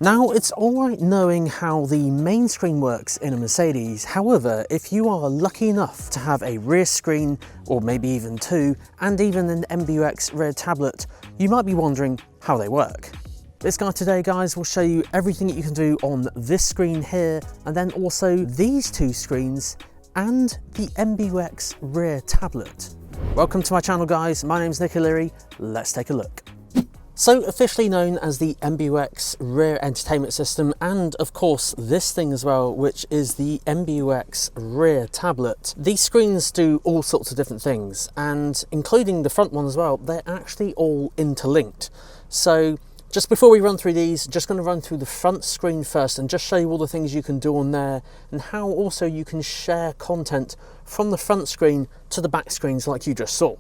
Now, it's alright knowing how the main screen works in a Mercedes. However, if you are lucky enough to have a rear screen, or maybe even two, and even an MBUX rear tablet, you might be wondering how they work. This guide today, guys, will show you everything that you can do on this screen here, and then also these two screens, and the MBUX rear tablet. Welcome to my channel, guys. My name's Nick O'Leary. Let's take a look. So, officially known as the MBUX Rear Entertainment System, and of course this thing as well, which is the MBUX Rear Tablet. These screens do all sorts of different things, and including the front one as well, they're actually all interlinked. So just before we run through these, just going to run through the front screen first and just show you all the things you can do on there, and how also you can share content from the front screen to the back screens like you just saw.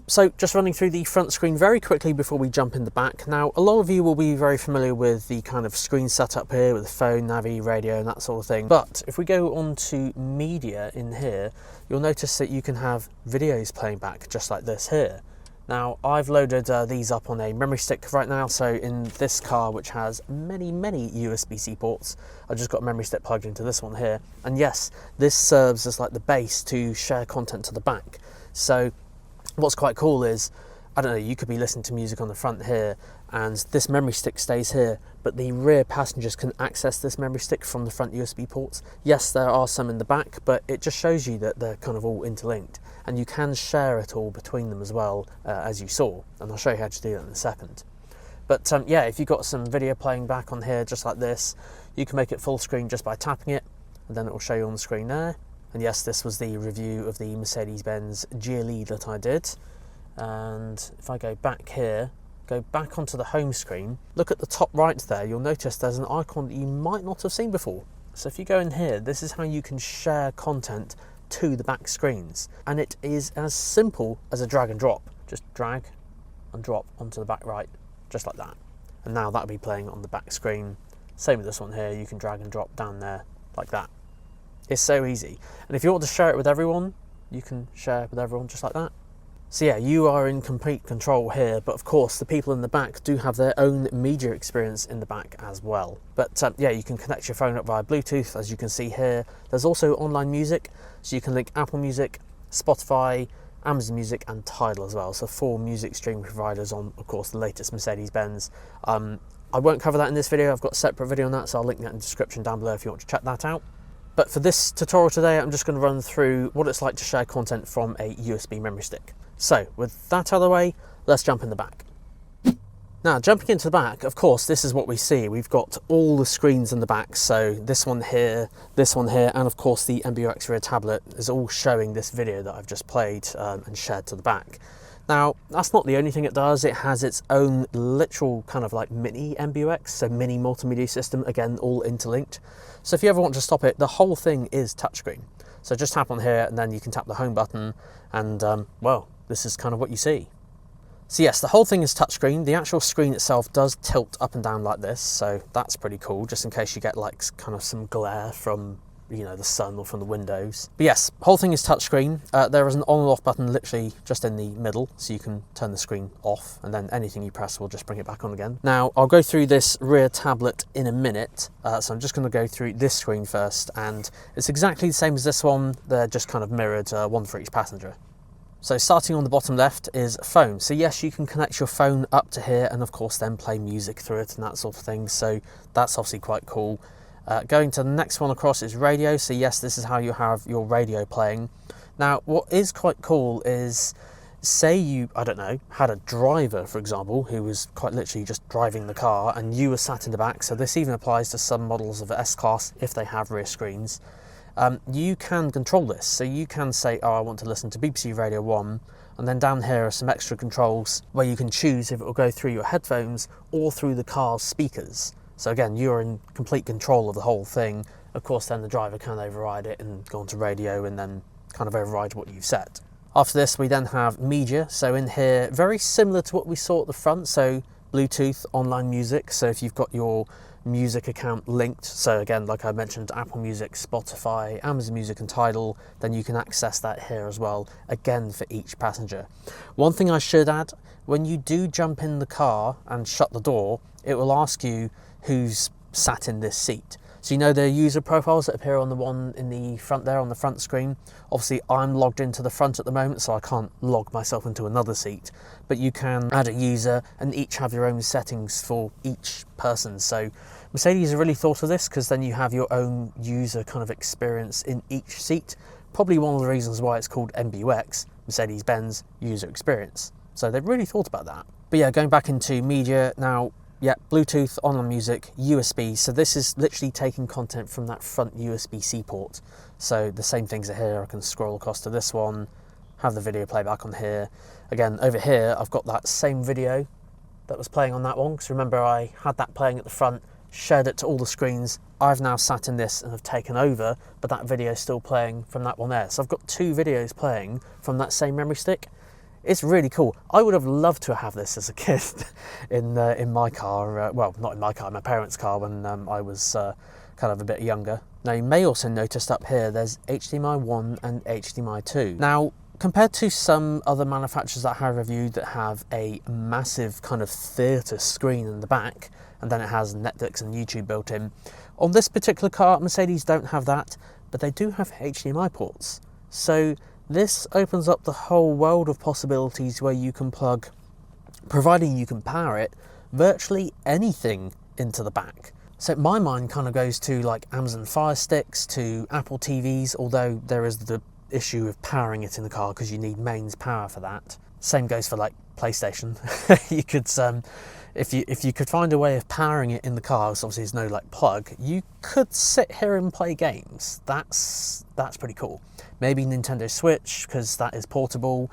So just running through the front screen very quickly before we jump in the back. Now, a lot of you will be very familiar with the kind of screen setup here with the phone, navi, radio and that sort of thing. But if we go on to media in here, you'll notice that you can have videos playing back just like this here. Now, I've loaded these up on a memory stick right now. So in this car, which has many USB-C ports, I've just got a memory stick plugged into this one here. And yes, this serves as like the base to share content to the back. So what's quite cool is, I don't know, you could be listening to music on the front here and this memory stick stays here, but the rear passengers can access this memory stick from the front USB ports. Yes, there are some in the back, but it just shows you that they're kind of all interlinked, and you can share it all between them as well, as you saw, and I'll show you how to do that in a second. But yeah, if you've got some video playing back on here just like this, you can make it full screen just by tapping it, and then it will show you on the screen there. And yes, this was the review of the Mercedes-Benz GLE that I did. And if I go back here, go back onto the home screen, look at the top right there, you'll notice there's an icon that you might not have seen before. So if you go in here, this is how you can share content to the back screens. And it is as simple as a drag and drop. Just drag and drop onto the back right, just like that. And now that'll be playing on the back screen. Same with this one here, you can drag and drop down there like that. It's so easy. And if you want to share it with everyone, you can share it with everyone just like that. So yeah, you are in complete control here, but of course the people in the back do have their own media experience in the back as well. But yeah, you can connect your phone up via Bluetooth, as you can see here. There's also online music, so you can link Apple Music, Spotify, Amazon Music and Tidal as well. So 4 music streaming providers on, of course, the latest Mercedes-Benz. I won't cover that in this video, I've got a separate video on that, so I'll link that in the description down below if you want to check that out. But for this tutorial today, I'm just going to run through what it's like to share content from a USB memory stick. So with that out of the way, let's jump in the back. Now, jumping into the back, of course, this is what we see. We've got all the screens in the back. So this one here, and of course the MBUX Rear Tablet is all showing this video that I've just played and shared to the back. Now, that's not the only thing it does. It has its own literal kind of like mini MBUX, so mini multimedia system, again, all interlinked. So if you ever want to stop it, the whole thing is touchscreen. So just tap on here and then you can tap the home button and, well, this is kind of what you see. So yes, the whole thing is touchscreen. The actual screen itself does tilt up and down like this, so that's pretty cool, just in case you get like kind of some glare from, you know, the sun or from the windows. But yes, whole thing is touchscreen. There is an on and off button literally just in the middle, so you can turn the screen off, and then anything you press will just bring it back on again. Now, I'll go through this rear tablet in a minute, so I'm just going to go through this screen first, and it's exactly the same as this one. They're just kind of mirrored, one for each passenger. So starting on the bottom left is phone. So yes, you can connect your phone up to here and of course then play music through it and that sort of thing. So that's obviously quite cool. Going to the next one across is radio. So yes, this is how you have your radio playing. Now, what is quite cool is, say you, I don't know, had a driver, for example, who was quite literally just driving the car and you were sat in the back. So this even applies to some models of the S-Class if they have rear screens. You can control this. So you can say, oh, I want to listen to BBC Radio 1, and then down here are some extra controls where you can choose if it will go through your headphones or through the car's speakers. So again, you're in complete control of the whole thing. Of course, then the driver can override it and go onto radio and then kind of override what you've set. After this, we then have media. So in here, very similar to what we saw at the front. So Bluetooth, online music. So if you've got your music account linked, so again, like I mentioned, Apple Music, Spotify, Amazon Music and Tidal, then you can access that here as well, again for each passenger. One thing I should add, when you do jump in the car and shut the door, it will ask you who's sat in this seat. So you know the user profiles that appear on the one in the front there, on the front screen. Obviously I'm logged into the front at the moment, so I can't log myself into another seat, but you can add a user and each have your own settings for each person. So Mercedes have really thought of this, because then you have your own user kind of experience in each seat. Probably one of the reasons why it's called MBUX, Mercedes-Benz User Experience. So they've really thought about that. But yeah, going back into media now, yeah, Bluetooth, online music, USB. So this is literally taking content from that front USB-C port. So the same things are here. I can scroll across to this one, have the video playback on here. Again, over here, I've got that same video that was playing on that one, because remember I had that playing at the front, shared it to all the screens. I've now sat in this and have taken over, but that video is still playing from that one there. So I've got two videos playing from that same memory stick. It's really cool. I would have loved to have this as a kid in my car. Well, not in my car, my parents' car when I was kind of a bit younger. Now you may also notice up here there's HDMI 1 and HDMI 2. Now compared to some other manufacturers that I have reviewed that have a massive kind of theatre screen in the back, and then it has Netflix and YouTube built in, on this particular car Mercedes don't have that, but they do have HDMI ports. So this opens up the whole world of possibilities where you can plug, providing you can power it, virtually anything into the back. So my mind kind of goes to like Amazon Fire Sticks, to Apple TVs, although there is the issue of powering it in the car because you need mains power for that. Same goes for like PlayStation. You could, if you could find a way of powering it in the car, so obviously there's no like plug, you could sit here and play games. That's pretty cool. Maybe Nintendo Switch, because that is portable.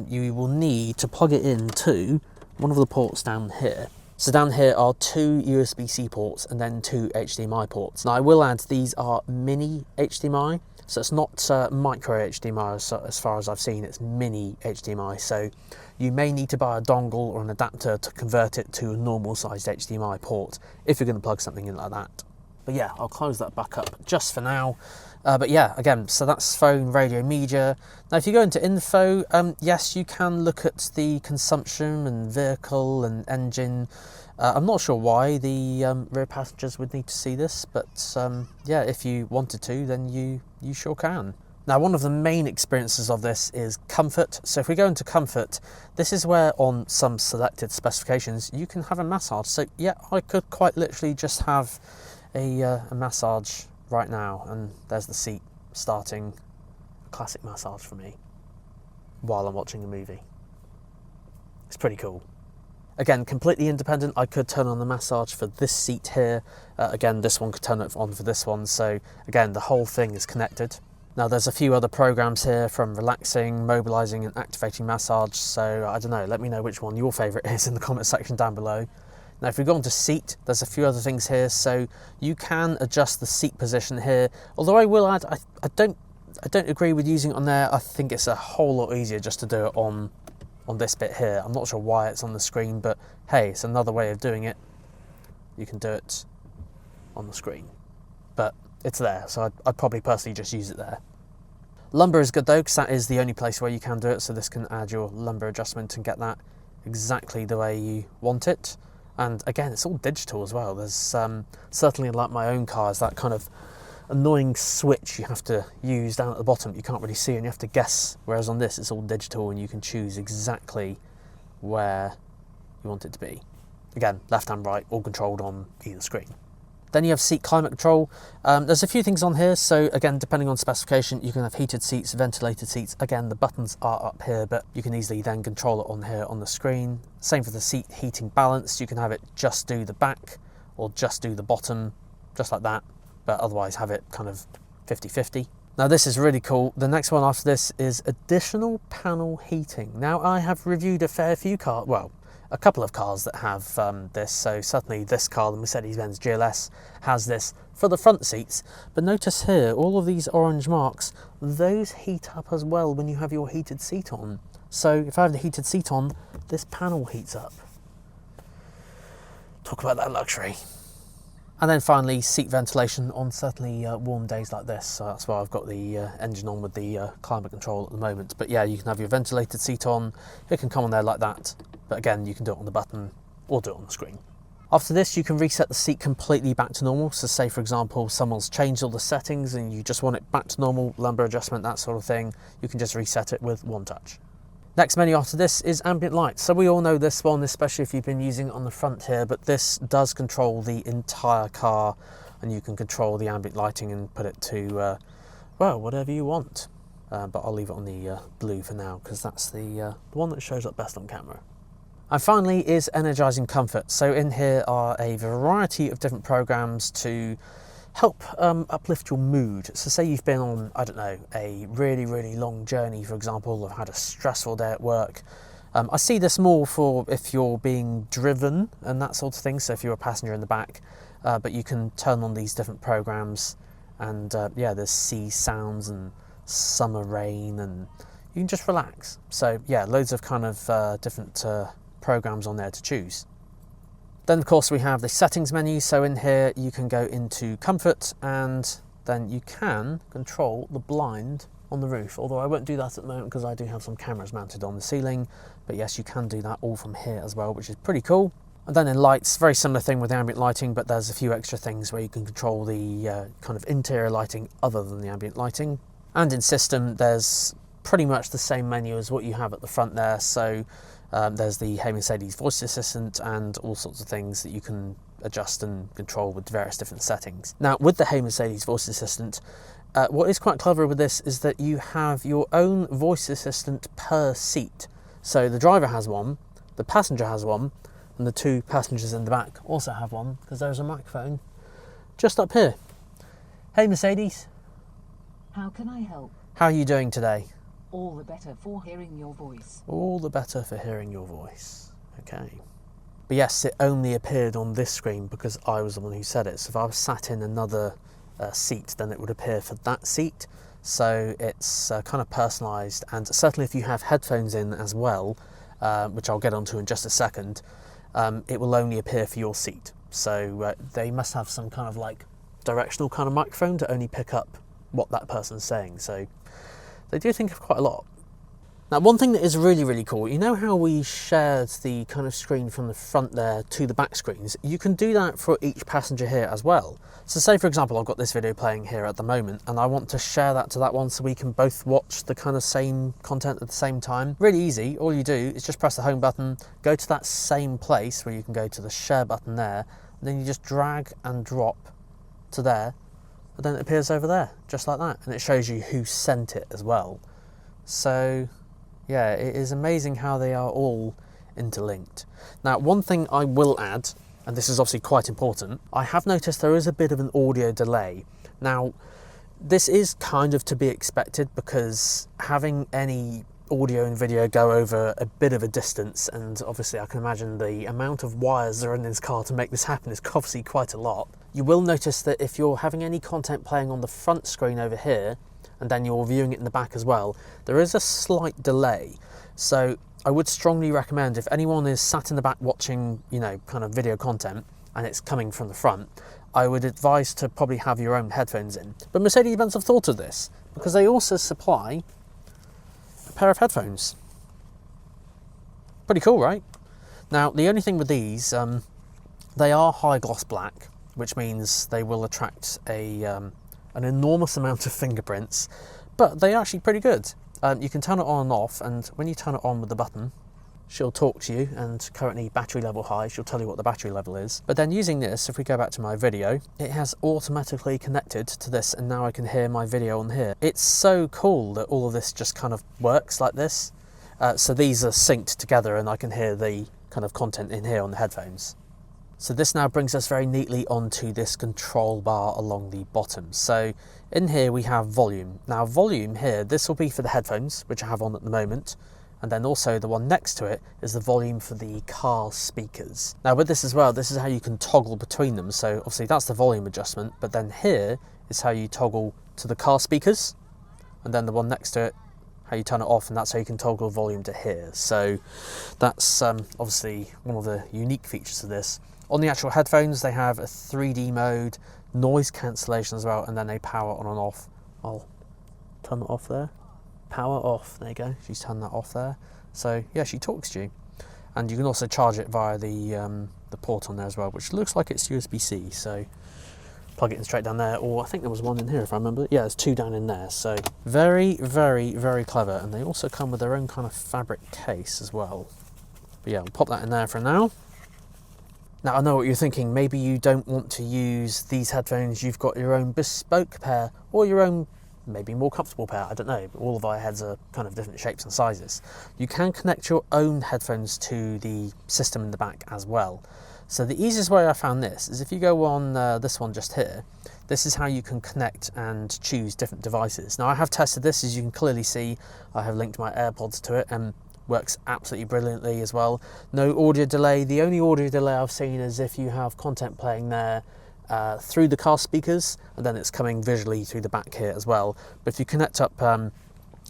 You will need to plug it into one of the ports down here. So down here are two USB-C ports and then two HDMI ports. Now I will add these are mini HDMI, so it's not micro HDMI as far as I've seen, it's mini HDMI. So you may need to buy a dongle or an adapter to convert it to a normal sized HDMI port if you're going to plug something in like that. But yeah, I'll close that back up just for now. But yeah, again, so that's phone, radio, media. Now if you go into info, yes, you can look at the consumption and vehicle and engine. I'm not sure why the rear passengers would need to see this, but yeah, if you wanted to, then you sure can. Now one of the main experiences of this is comfort. So if we go into comfort, this is where on some selected specifications you can have a massage. So yeah, I could quite literally just have a massage right now, and there's the seat starting a classic massage for me while I'm watching a movie. It's pretty cool. Again, completely independent, I could turn on the massage for this seat here. Again, this one could turn it on for this one. So again, the whole thing is connected. Now there's a few other programs here, from relaxing, mobilizing and activating massage. So I don't know, let me know which one your favorite is in the comment section down below. Now if we go on to seat, there's a few other things here. So you can adjust the seat position here. Although I will add, I don't agree with using it on there. I think it's a whole lot easier just to do it on this bit here. I'm not sure why it's on the screen, but hey, it's another way of doing it. You can do it on the screen, but it's there. So I'd probably personally just use it there. Lumbar is good though, because that is the only place where you can do it. So this can add your lumbar adjustment and get that exactly the way you want it. And again, it's all digital as well. There's certainly, like my own cars, that kind of annoying switch you have to use down at the bottom. You can't really see and you have to guess. Whereas on this, it's all digital and you can choose exactly where you want it to be. Again, left and right, all controlled on either screen. Then you have seat climate control. There's a few things on here. So again, depending on specification, you can have heated seats, ventilated seats. Again, the buttons are up here, but you can easily then control it on here on the screen. Same for the seat heating balance. You can have it just do the back or just do the bottom, just like that. But otherwise have it kind of 50-50. Now this is really cool. The next one after this is additional panel heating. Now I have reviewed a fair few cars, well, a couple of cars that have this. So certainly this car, the Mercedes-Benz GLS, has this for the front seats. But notice here, all of these orange marks, those heat up as well when you have your heated seat on. So if I have the heated seat on, this panel heats up. Talk about that luxury. And then finally, seat ventilation on certainly warm days like this. So that's why I've got the engine on with the climate control at the moment. But yeah, you can have your ventilated seat on. It can come on there like that. But again, you can do it on the button or do it on the screen. After this, you can reset the seat completely back to normal. So say, for example, someone's changed all the settings and you just want it back to normal, lumbar adjustment, that sort of thing. You can just reset it with one touch. Next menu after this is ambient light. So we all know this one, especially if you've been using it on the front here, but this does control the entire car, and you can control the ambient lighting and put it to, well, whatever you want. But I'll leave it on the blue for now, because that's the one that shows up best on camera. And finally is energizing comfort. So in here are a variety of different programs to help uplift your mood. So say you've been on, I don't know, a really long journey, for example, or had a stressful day at work. I see this more for if you're being driven and that sort of thing. So if you're a passenger in the back, but you can turn on these different programs and yeah, there's sea sounds and summer rain and you can just relax. So yeah, loads of kind of different programs on there to choose. Then of course we have the settings menu. So in here you can go into comfort and then you can control the blind on the roof, although I won't do that at the moment because I do have some cameras mounted on the ceiling, but yes, you can do that all from here as well, which is pretty cool. And then in lights, very similar thing with the ambient lighting, but there's a few extra things where you can control the kind of interior lighting other than the ambient lighting. And in system, there's pretty much the same menu as what you have at the front there. So there's the Hey Mercedes voice assistant and all sorts of things that you can adjust and control with various different settings. Now with the Hey Mercedes voice assistant, what is quite clever with this is that you have your own voice assistant per seat. So the driver has one, the passenger has one, and the two passengers in the back also have one, because there's a microphone just up here. Hey Mercedes. How can I help? How are you doing today? All the better for hearing your voice. All the better for hearing your voice. Okay. But yes, it only appeared on this screen because I was the one who said it. So if I was sat in another seat, then it would appear for that seat. So it's kind of personalised, and certainly if you have headphones in as well, which I'll get onto in just a second, it will only appear for your seat. So they must have some kind of like directional kind of microphone to only pick up what that person's saying. So they do think of quite a lot. Now one thing that is really cool, you know how we shared the kind of screen from the front there to the back screens? You can do that for each passenger here as well. So say for example I've got this video playing here at the moment and I want to share that to that one so we can both watch the kind of same content at the same time. Really easy, all you do is just press the home button, go to that same place where you can go to the share button there, and then you just drag and drop to there, and then it appears over there, just like that, and it shows you who sent it as well. So yeah, it is amazing how they are all interlinked. Now one thing I will add, and this is obviously quite important, I have noticed there is a bit of an audio delay. Now this is kind of to be expected because having any audio and video go over a bit of a distance, and obviously I can imagine the amount of wires that are in this car to make this happen is obviously quite a lot. You will notice that if you're having any content playing on the front screen over here and then you're viewing it in the back as well, there is a slight delay. So I would strongly recommend, if anyone is sat in the back watching, you know, kind of video content and it's coming from the front, I would advise to probably have your own headphones in. But Mercedes-Benz have thought of this because they also supply a pair of headphones. Pretty cool, right? Now the only thing with these, they are high gloss black, which means they will attract an enormous amount of fingerprints, but they're actually pretty good. You can turn it on and off, and when you turn it on with the button, she'll talk to you, and currently battery level high, she'll tell you what the battery level is. But then using this, if we go back to my video, it has automatically connected to this, and now I can hear my video on here. It's so cool that all of this just kind of works like this. So these are synced together and I can hear the kind of content in here on the headphones. So this now brings us very neatly onto this control bar along the bottom. So in here we have volume. Now volume here, this will be for the headphones, which I have on at the moment. And then also the one next to it is the volume for the car speakers. Now with this as well, this is how you can toggle between them. So obviously that's the volume adjustment, but then here is how you toggle to the car speakers. And then the one next to it, how you turn it off, and that's how you can toggle volume to here. So that's obviously one of the unique features of this. On the actual headphones, they have a 3D mode, noise cancellation as well, and then they power on and off. I'll turn it off there. Power off, there you go, she's turned that off there. So yeah, she talks to you. And you can also charge it via the the port on there as well, which looks like it's USB-C, so plug it in straight down there, or I think there was one in here if I remember. Yeah, there's two down in there, so very, very, very clever. And they also come with their own kind of fabric case as well. But yeah, we'll pop that in there for now. Now I know what you're thinking, maybe you don't want to use these headphones, you've got your own bespoke pair, or your own maybe more comfortable pair, I don't know, but all of our heads are kind of different shapes and sizes. You can connect your own headphones to the system in the back as well. So the easiest way I found this is if you go on this one just here, this is how you can connect and choose different devices. Now I have tested this, as you can clearly see. I have linked my AirPods to it and works absolutely brilliantly as well. No audio delay. The only audio delay I've seen is if you have content playing there through the car speakers, and then it's coming visually through the back here as well. But if you connect up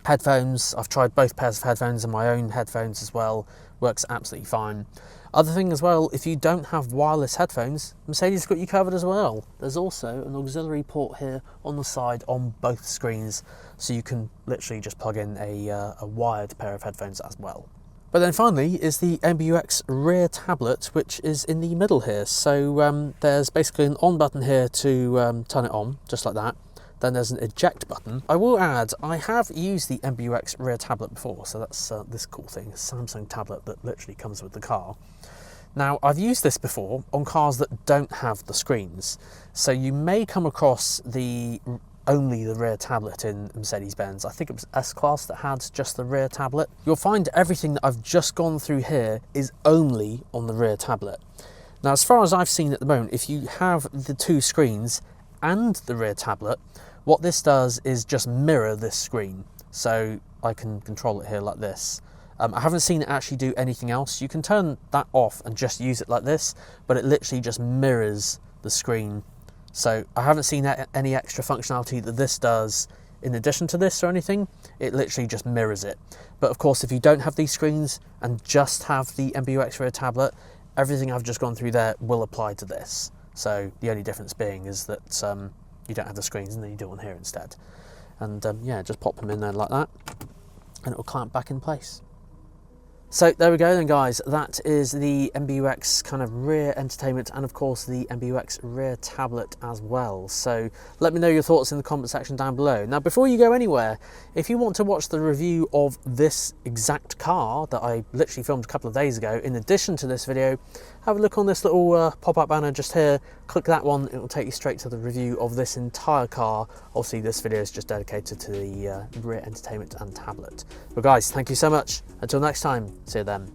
headphones, I've tried both pairs of headphones and my own headphones as well, works absolutely fine. Other thing as well, if you don't have wireless headphones, Mercedes got you covered as well. There's also an auxiliary port here on the side on both screens, so you can literally just plug in a wired pair of headphones as well. But then finally is the MBUX Rear tablet, which is in the middle here. So there's basically an on button here to turn it on, just like that. Then there's an eject button. I will add, I have used the MBUX Rear tablet before, so that's this cool thing, a Samsung tablet that literally comes with the car. Now, I've used this before on cars that don't have the screens, so you may come across only the rear tablet in Mercedes-Benz. I think it was S-Class that had just the rear tablet. You'll find everything that I've just gone through here is only on the rear tablet. Now, as far as I've seen at the moment, if you have the two screens and the rear tablet, what this does is just mirror this screen. So I can control it here like this. I haven't seen it actually do anything else. You can turn that off and just use it like this, but it literally just mirrors the screen. So I haven't seen any extra functionality that this does in addition to this or anything. It literally just mirrors it. But of course, if you don't have these screens and just have the MBUX Rear tablet, everything I've just gone through there will apply to this. So the only difference being is that you don't have the screens and then you do it on here instead. And yeah, just pop them in there like that and it will clamp back in place. So there we go then guys, that is the MBUX kind of rear entertainment and of course the MBUX rear tablet as well. So let me know your thoughts in the comment section down below. Now before you go anywhere, if you want to watch the review of this exact car that I literally filmed a couple of days ago, in addition to this video, have a look on this little pop-up banner just here, click that one, it will take you straight to the review of this entire car. Obviously this video is just dedicated to the rear entertainment and tablet. But guys, thank you so much. Until next time, see you then.